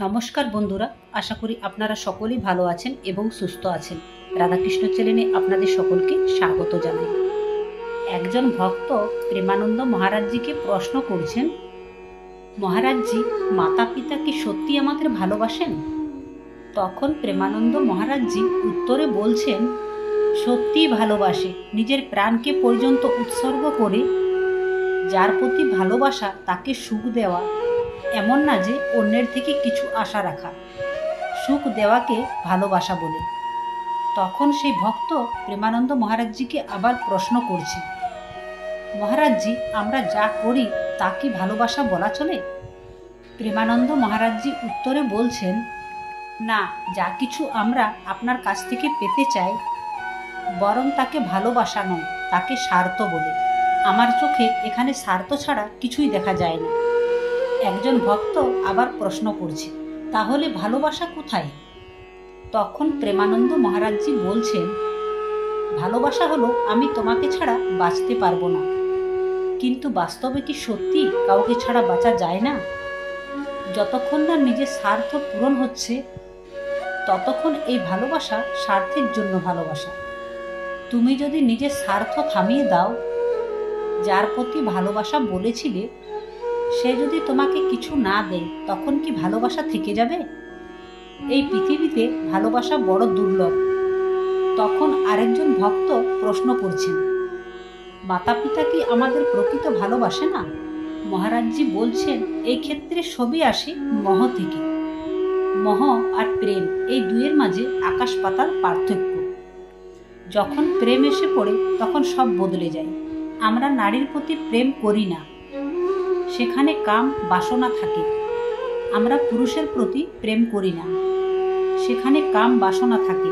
নমস্কার বন্ধুরা, আশা করি আপনারা সকলেই ভালো আছেন এবং সুস্থ আছেন। রাধাকৃষ্ণ চ্যানেলে আপনাদের সকলকে স্বাগত জানাই। একজন ভক্ত প্রেমানন্দ মহারাজজিকে প্রশ্ন করছেন, মহারাজজি, মাতা পিতা কি সত্যি আমাদের ভালোবাসেন? তখন প্রেমানন্দ মহারাজজি উত্তরে বলছেন, সত্যিই ভালোবাসে, নিজের প্রাণকে পর্যন্ত উৎসর্গ করে। যার প্রতি ভালোবাসা তাকে সুখ দেওয়া, এমন না যে অন্যের থেকে কিছু আশা রাখা। সুখ দেওয়াকে ভালোবাসা বলে। তখন সেই ভক্ত প্রেমানন্দ মহারাজজিকে আবার প্রশ্ন করছে, মহারাজজি, আমরা যা করি তা কি ভালোবাসা বলা চলে? প্রেমানন্দ মহারাজজি উত্তরে বলছেন, না, যা কিছু আমরা আপনার কাছ থেকে পেতে চাই, বরং তাকে ভালোবাসা নয়, তাকে স্বার্থ বলে। আমার চোখে এখানে স্বার্থ ছাড়া কিছুই দেখা যায় না। একজন ভক্ত আবার প্রশ্ন করছে, তাহলে ভালোবাসা কোথায়? তখন প্রেমানন্দ মহারাজজি বলছেন, ভালোবাসা হলো আমি তোমাকে ছাড়া বাঁচতে পারবো না। কিন্তু বাস্তবে কি সত্যি কাউকে ছাড়া বাঁচা যায় না? যতক্ষণ না নিজের স্বার্থ পূরণ হচ্ছে, ততক্ষণ এই ভালোবাসা স্বার্থের জন্য ভালোবাসা। তুমি যদি নিজের স্বার্থ থামিয়ে দাও, যার প্রতি ভালোবাসা বলেছিলে সে যদি তোমাকে কিছু না দেয়, তখন কি ভালোবাসা থেকে যাবে? এই পৃথিবীতে ভালোবাসা বড় দুর্লভ। তখন আরেকজন ভক্ত প্রশ্ন করছেন, মাতা পিতা কি আমাদের প্রকৃত ভালোবাসে না? মহারাজজি বলছেন, এই ক্ষেত্রে সবই আসে মোহ থেকে। মোহ আর প্রেম, এই দুয়ের মাঝে আকাশ পাতাল পার্থক্য। যখন প্রেম এসে পড়ে তখন সব বদলে যায়। আমরা নারীর প্রতি প্রেম করি না, সেখানে কাম বাসনা থাকে। আমরা পুরুষের প্রতি প্রেম করি না, সেখানে কাম বাসনা থাকে।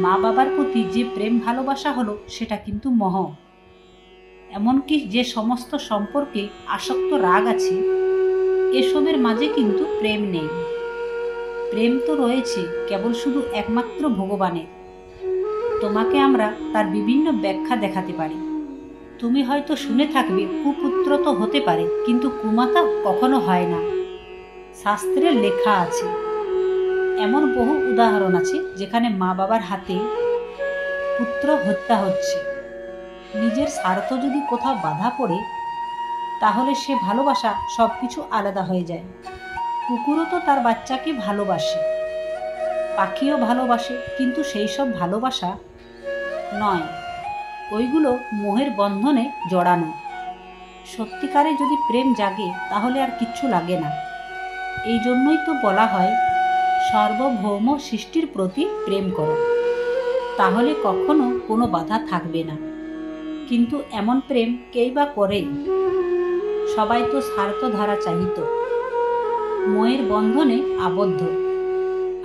মা বাবার প্রতি যে প্রেম ভালোবাসা হলো, সেটা কিন্তু মোহ। এমনকি যে সমস্ত সম্পর্কে আসক্ত রাগ আছে, এসবের মাঝে কিন্তু প্রেম নেই। প্রেম তো রয়েছে কেবল শুধু একমাত্র ভগবানের। তোমাকে আমরা তার বিভিন্ন ব্যাখ্যা দেখাতে পারি। তুমি হয়তো শুনে থাকবে, কুপুত্র তো হতে পারে, কিন্তু কুমাতা কখনো হয় না। শাস্ত্রে লেখা আছে, এমন বহু উদাহরণ আছে যেখানে মা বাবার হাতে পুত্র হত্যা হচ্ছে। নিজের স্বার্থ যদি কোথাও বাধা পড়ে, তাহলে সে ভালোবাসা সবকিছু আলাদা হয়ে যায়। কুকুরও তো তার বাচ্চাকে ভালোবাসে, পাখিও ভালোবাসে, কিন্তু সেই সব ভালোবাসা নয়, ওইগুলো মোহের বন্ধনে জড়ানো। সত্যিকারে যদি প্রেম জাগে, তাহলে আর কিচ্ছু লাগে না। এই জন্যই তো বলা হয়, সার্বভৌম সৃষ্টির প্রতি প্রেম করো, তাহলে কখনো কোনো বাধা থাকবে না। কিন্তু এমন প্রেম কেই বা করে? সবাই তো স্বার্থ ধারা চাহিত, মোহের বন্ধনে আবদ্ধ।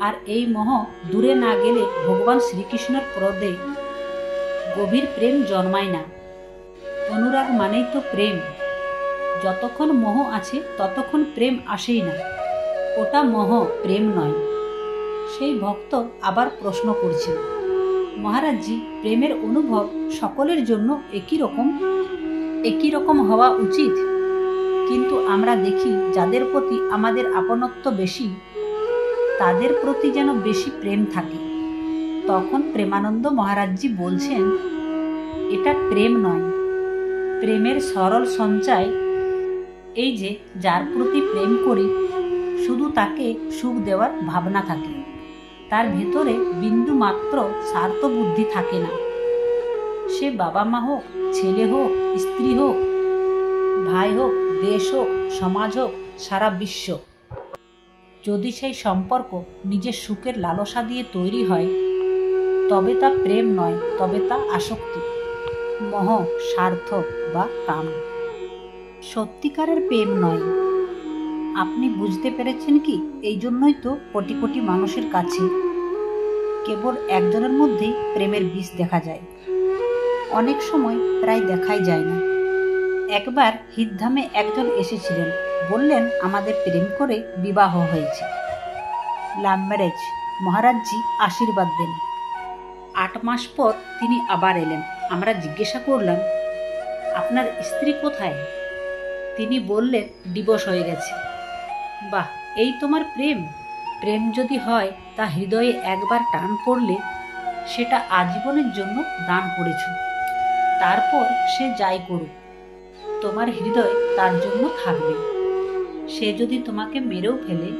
আর এই মোহ দূরে না গেলে ভগবান শ্রীকৃষ্ণের প্রদে গভীর প্রেম জন্মায় না। অনুরাগ মানেই তো প্রেম। যতক্ষণ মোহ আছে ততক্ষণ প্রেম আসেই না। ওটা মোহ, প্রেম নয়। সেই ভক্ত আবার প্রশ্ন করছেন, মহারাজজি, প্রেমের অনুভব সকলের জন্য একই রকম হওয়া উচিত? কিন্তু আমরা দেখি, যাদের প্রতি আমাদের আপনত্ব বেশি, তাদের প্রতি যেন বেশি প্রেম থাকে। তখন প্রেমানন্দ মহারাজজি বলছেন, এটা প্রেম নয়, প্রেমের সরল সঞ্চয় এই যে যার প্রতি প্রেম করি, শুধু তাকে সুখ দেওয়ার ভাবনা থাকে, তার ভেতরে বিন্দু মাত্র স্বার্থ বুদ্ধি থাকে না। সে বাবা মা হোক, ছেলে হোক, স্ত্রী হোক, ভাই হোক, দেশ হোক, সমাজ হোক, সারা বিশ্ব। যদি সেই সম্পর্ক নিজের সুখের লালসা দিয়ে তৈরি হয়, তবে তা প্রেম নয়, তবে তা আসক্তি, মোহ, স্বার্থ বা কাম। সত্যিকারের প্রেম নয়। আপনি বুঝতে পেরেছেন কি? এই জন্যই তো কোটি কোটি মানুষের কাছে কেবল একজনের মধ্যেই প্রেমের বীজ দেখা যায়। অনেক সময় প্রায় দেখাই যায় না। একবার হিরধামে একজন এসেছিলেন, বললেন, আমাদের প্রেম করে বিবাহ হয়েছে, লাভ ম্যারেজ। মহারাজজি আশীর্বাদ দেন। 8 মাস পর তিনি আবার এলেন। আমরা জিজ্ঞাসা করলাম, আপনার স্ত্রী কোথায়? তিনি বললেন, ডিভোর্স হয়ে গেছে। বাহ, এই তোমার প্রেম? প্রেম যদি হয় তা হৃদয়ে একবার টান পড়লে সেটা আজীবনের জন্য দান করেছ। তারপর সে যাই করুক, তোমার হৃদয় তার জন্য থাকবে। সে যদি তোমাকে মেরেও ফেলে,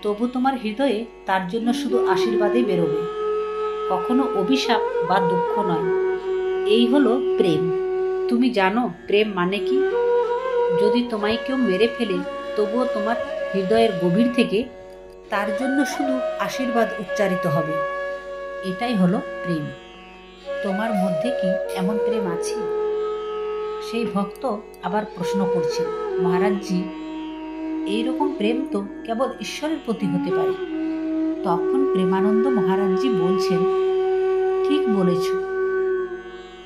তবু তোমার হৃদয়ে তার জন্য শুধু আশীর্বাদই বেরোবে, কখনো অভিশাপ বা দুঃখ নয়। এই হলো প্রেম। তুমি জানো প্রেম মানে কি? যদি তোমায় কেউ মেরে ফেলে, তবুও তোমার হৃদয়ের গভীর থেকে তার জন্য শুধু আশীর্বাদ উচ্চারিত হবে। এটাই হলো প্রেম। তোমার মধ্যে কি এমন প্রেম আছে? সেই ভক্ত আবার প্রশ্ন করছেন, মহারাজজি, এইরকম প্রেম তো কেবল ঈশ্বরের প্রতি হতে পারে। তখন প্রেমানন্দ মহারাজজি বলছেন, ঠিক বলেছ।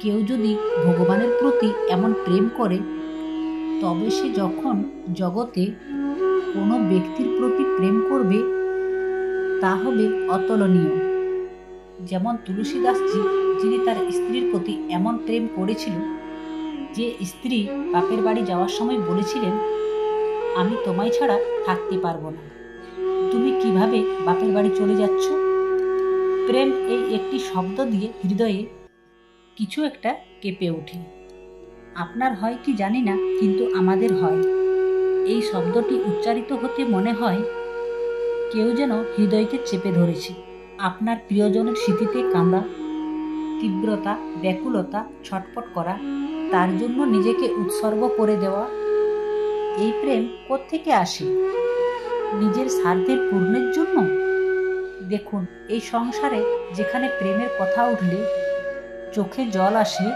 কেউ যদি ভগবানের প্রতি এমন প্রেম করে, তবে সে যখন জগতে কোনো ব্যক্তির প্রতি প্রেম করবে, তা হবে অতুলনীয়। যেমন তুলসীদাসজি, যিনি তার স্ত্রীর প্রতি এমন প্রেম করেছিল যে স্ত্রী বাপের বাড়ি যাওয়ার সময় বলেছিলেন, আমি তোমায় ছাড়া থাকতে পারবো না, তুমি কিভাবে বাপের বাড়ি চলে যাচ্ছ? প্রেম এই একটি শব্দ দিয়ে হৃদয়ে কিছু একটা কেঁপে ওঠে। আপনার হয় কি জানি না, কিন্তু আমাদের হয়। এই শব্দটি উচ্চারিত হতে মনে হয় কেউ যেন হৃদয়কে চেপে ধরেছে। আপনার প্রিয়জনের স্মৃতিতে কাঁদা, তীব্রতা, ব্যাকুলতা, ছটফট করা, তার জন্য নিজেকে উৎসর্গ করে দেওয়া। এই প্রেম কোত্থেকে আসে? নিজের স্বার্থের পূর্ণের জন্য? দেখুন, এই সংসারে যেখানে প্রেমের কথা উঠলে চোখে জল আসে,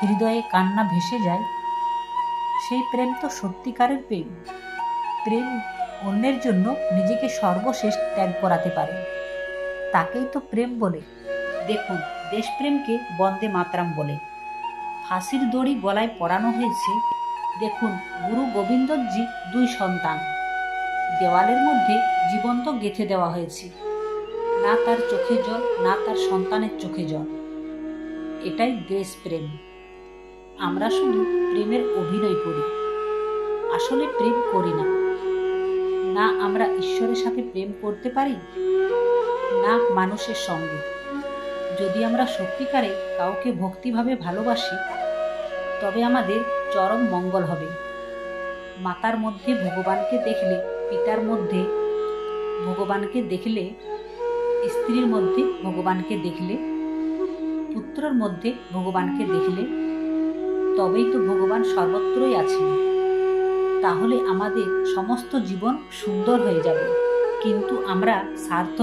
হৃদয়ে কান্না ভেসে যায়, সেই প্রেম তো সত্যিকারের প্রেম। প্রেম অন্যের জন্য নিজেকে সর্বশেষ ত্যাগ করাতে পারে, তাকেই তো প্রেম বলে। দেখুন, দেশপ্রেমকে বন্দে মাতরম বলে। ফাঁসির দড়ি গলায় পরানো হয়েছে। দেখুন, গুরু গোবিন্দজি 2 সন্তান, দেওয়ালের মধ্যে জীবন্ত গেঁথে দেওয়া হয়েছে। না তার চোখে জল, না তার সন্তানের চোখে জল। এটাই দেশপ্রেম। আমরা শুধু প্রেমের অভিনয় করি, আসলে প্রেম করি না। না আমরা ঈশ্বরের সাথে প্রেম করতে পারি, না মানুষের সঙ্গে। যদি আমরা সত্যিকারে কাউকে ভক্তিভাবে ভালোবাসি, তবে আমাদের চরম মঙ্গল হবে। মাতার মধ্যে ভগবানকে দেখলে, পিতার মধ্যে ভগবানকে দেখলে, স্ত্রীর মধ্যে ভগবানকে দেখলে, পুত্রের মধ্যে ভগবানকে দেখলে, তবেই তো ভগবান সর্বত্রই আছেন। তাহলে আমাদের সমস্ত জীবন সুন্দর হয়ে যাবে। কিন্তু আমরা স্বার্থ